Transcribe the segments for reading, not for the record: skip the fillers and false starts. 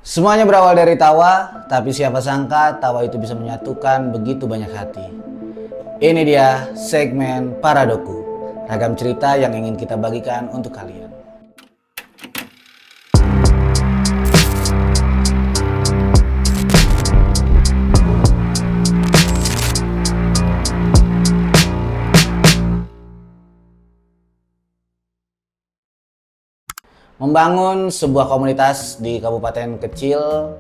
Semuanya berawal dari tawa, tapi siapa sangka tawa itu bisa menyatukan begitu banyak hati. Ini dia segmen Paradoku, ragam cerita yang ingin kita bagikan untuk kalian. Membangun sebuah komunitas di kabupaten kecil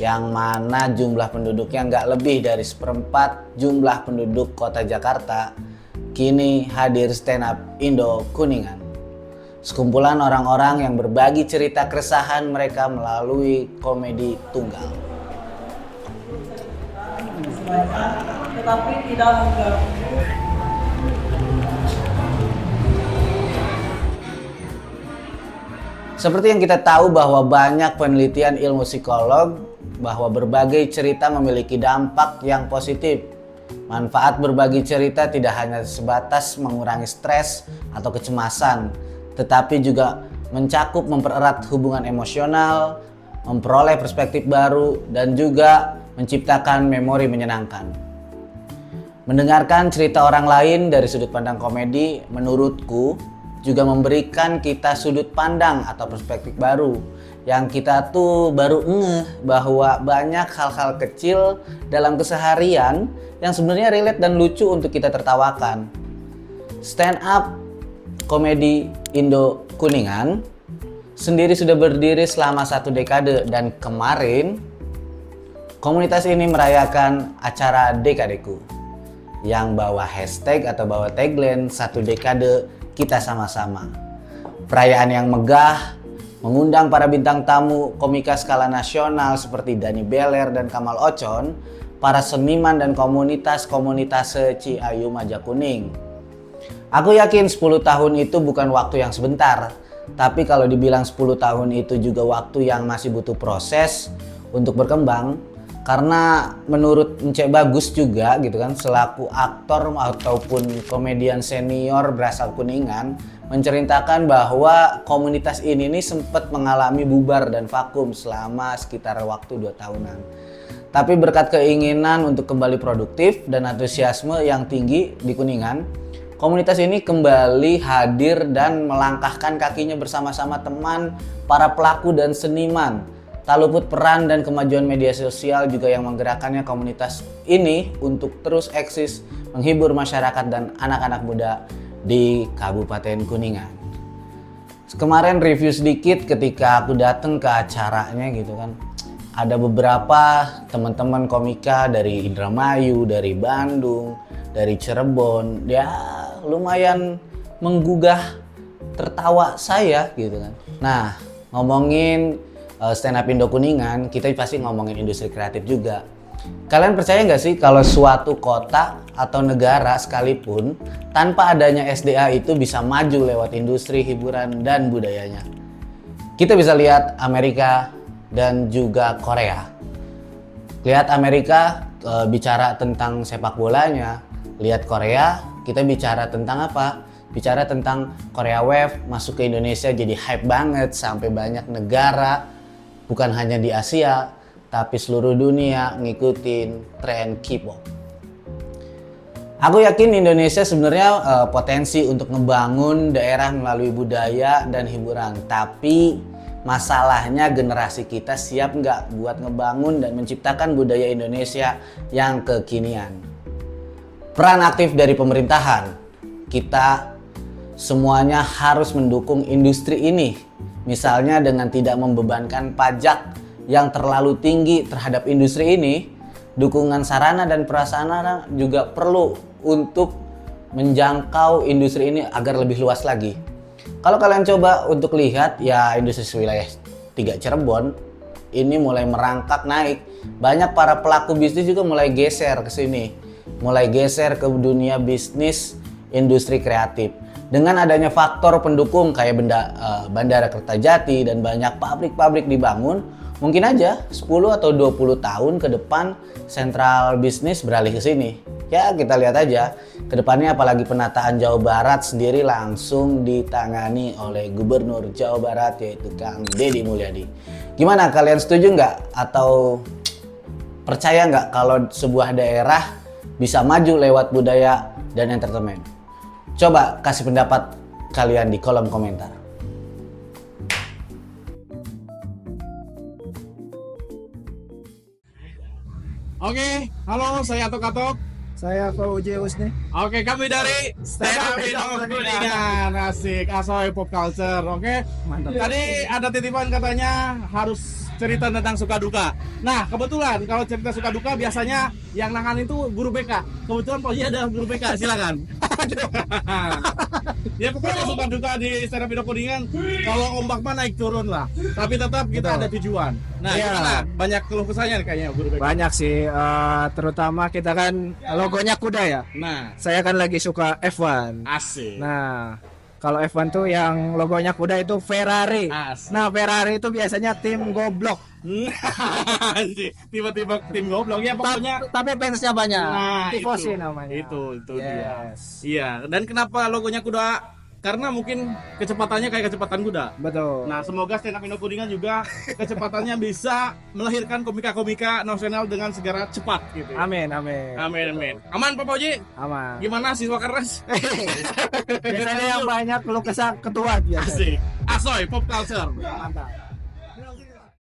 yang mana jumlah penduduknya nggak lebih dari seperempat jumlah penduduk kota Jakarta, kini hadir Stand Up Indo Kuningan. Sekumpulan orang-orang yang berbagi cerita keresahan mereka melalui komedi tunggal. Tetapi tidak mengganggu. Seperti yang kita tahu bahwa banyak penelitian ilmu psikolog bahwa berbagai cerita memiliki dampak yang positif. Manfaat berbagi cerita tidak hanya sebatas mengurangi stres atau kecemasan, tetapi juga mencakup mempererat hubungan emosional, memperoleh perspektif baru, dan juga menciptakan memori menyenangkan. Mendengarkan cerita orang lain dari sudut pandang komedi, menurutku, juga memberikan kita sudut pandang atau perspektif baru yang kita tuh baru ngeh bahwa banyak hal-hal kecil dalam keseharian yang sebenarnya relate dan lucu untuk kita tertawakan. Stand Up Komedi Indo Kuningan sendiri sudah berdiri selama 1 dekade dan kemarin komunitas ini merayakan acara Dekadeku yang bawa hashtag atau bawa tagline 1 dekade kita sama-sama. Perayaan yang megah, mengundang para bintang tamu komika skala nasional seperti Dani Beler dan Kamal Ocon, para seniman dan komunitas-komunitas Ciayu Majakuning. Aku yakin 10 tahun itu bukan waktu yang sebentar, tapi kalau dibilang 10 tahun itu juga waktu yang masih butuh proses untuk berkembang. Karena menurut Ence Bagus juga gitu kan, selaku aktor ataupun komedian senior berasal Kuningan, menceritakan bahwa komunitas ini nih sempat mengalami bubar dan vakum selama sekitar waktu 2 tahunan. Tapi berkat keinginan untuk kembali produktif dan antusiasme yang tinggi di Kuningan, komunitas ini kembali hadir dan melangkahkan kakinya bersama-sama teman, para pelaku dan seniman. Tak luput peran dan kemajuan media sosial juga yang menggerakkannya komunitas ini untuk terus eksis menghibur masyarakat dan anak-anak muda di Kabupaten Kuningan. Kemarin review sedikit ketika aku datang ke acaranya gitu kan. Ada beberapa teman-teman komika dari Indramayu, dari Bandung, dari Cirebon. Ya lumayan menggugah tertawa saya gitu kan. Nah, ngomongin Stand Up Indo Kuningan, kita pasti ngomongin industri kreatif juga. Kalian percaya nggak sih kalau suatu kota atau negara sekalipun tanpa adanya SDA itu bisa maju lewat industri hiburan dan budayanya? Kita bisa lihat Amerika dan juga Korea. Lihat Amerika bicara tentang sepak bolanya, lihat Korea kita bicara tentang apa? Bicara tentang Korea Wave masuk ke Indonesia jadi hype banget sampai banyak negara bukan hanya di Asia, tapi seluruh dunia ngikutin tren K-pop. Aku yakin Indonesia sebenarnya potensi untuk ngebangun daerah melalui budaya dan hiburan. Tapi masalahnya generasi kita siap nggak buat ngebangun dan menciptakan budaya Indonesia yang kekinian. Peran aktif dari pemerintahan, kita semuanya harus mendukung industri ini. Misalnya dengan tidak membebankan pajak yang terlalu tinggi terhadap industri ini, dukungan sarana dan prasarana juga perlu untuk menjangkau industri ini agar lebih luas lagi. Kalau kalian coba untuk lihat ya industri wilayah 3 Cirebon ini mulai merangkak naik. Banyak para pelaku bisnis juga mulai geser ke sini, mulai geser ke dunia bisnis industri kreatif. Dengan adanya faktor pendukung kayak Bandara Kertajati dan banyak pabrik-pabrik dibangun, mungkin aja 10 atau 20 tahun ke depan sentral bisnis beralih ke sini. Ya kita lihat aja ke depannya, apalagi penataan Jawa Barat sendiri langsung ditangani oleh Gubernur Jawa Barat yaitu Kang Deddy Mulyadi. Gimana, kalian setuju nggak? Atau percaya nggak kalau sebuah daerah bisa maju lewat budaya dan entertainment? Coba kasih pendapat kalian di kolom komentar. Oke, halo, saya Atok Atok. Saya Fauji Husni. Oke, kami dari Stand Up Indo Kuningan. Asik, Asoy Pop Culture. Oke, Mantap. tadi ada titipan katanya harus cerita tentang suka duka. Nah, kebetulan kalau cerita suka duka biasanya yang nangan itu guru BK. Kebetulan Fauji ada guru BK, silakan. Ya pokoknya suka duka di Stand Up Indo Kuningan, kalau ombak mah naik turun lah. Tapi tetap kita Betul. ada tujuan. Nah, Iya. gimana? Banyak keluh kesahnya nih kayaknya guru BK. Banyak sih, terutama kita kan logonya kuda ya. Nah, Saya kan lagi suka F1. asik. Nah, kalau F1 tuh yang logonya kuda itu Ferrari. Asik. Nah, Ferrari itu biasanya tim goblok. Tiba-tiba tim goblok ya pokoknya. Tapi fansnya banyak. Nah, Tifosi itu. namanya. Itu dia. Yes. Iya, dan kenapa logonya kuda? Karena mungkin kecepatannya kayak kecepatan kuda. Betul. Nah, semoga Stand Up Indo Kuningan juga kecepatannya bisa melahirkan komika-komika nasional dengan segera cepat gitu. ya. Amin, amin. Amin. Aman Pak Pauji? Aman. Gimana siswa keras? Biasanya yang banyak keluh kesah ketua biasa. Asik. Asoy Pop Culture. Mantap.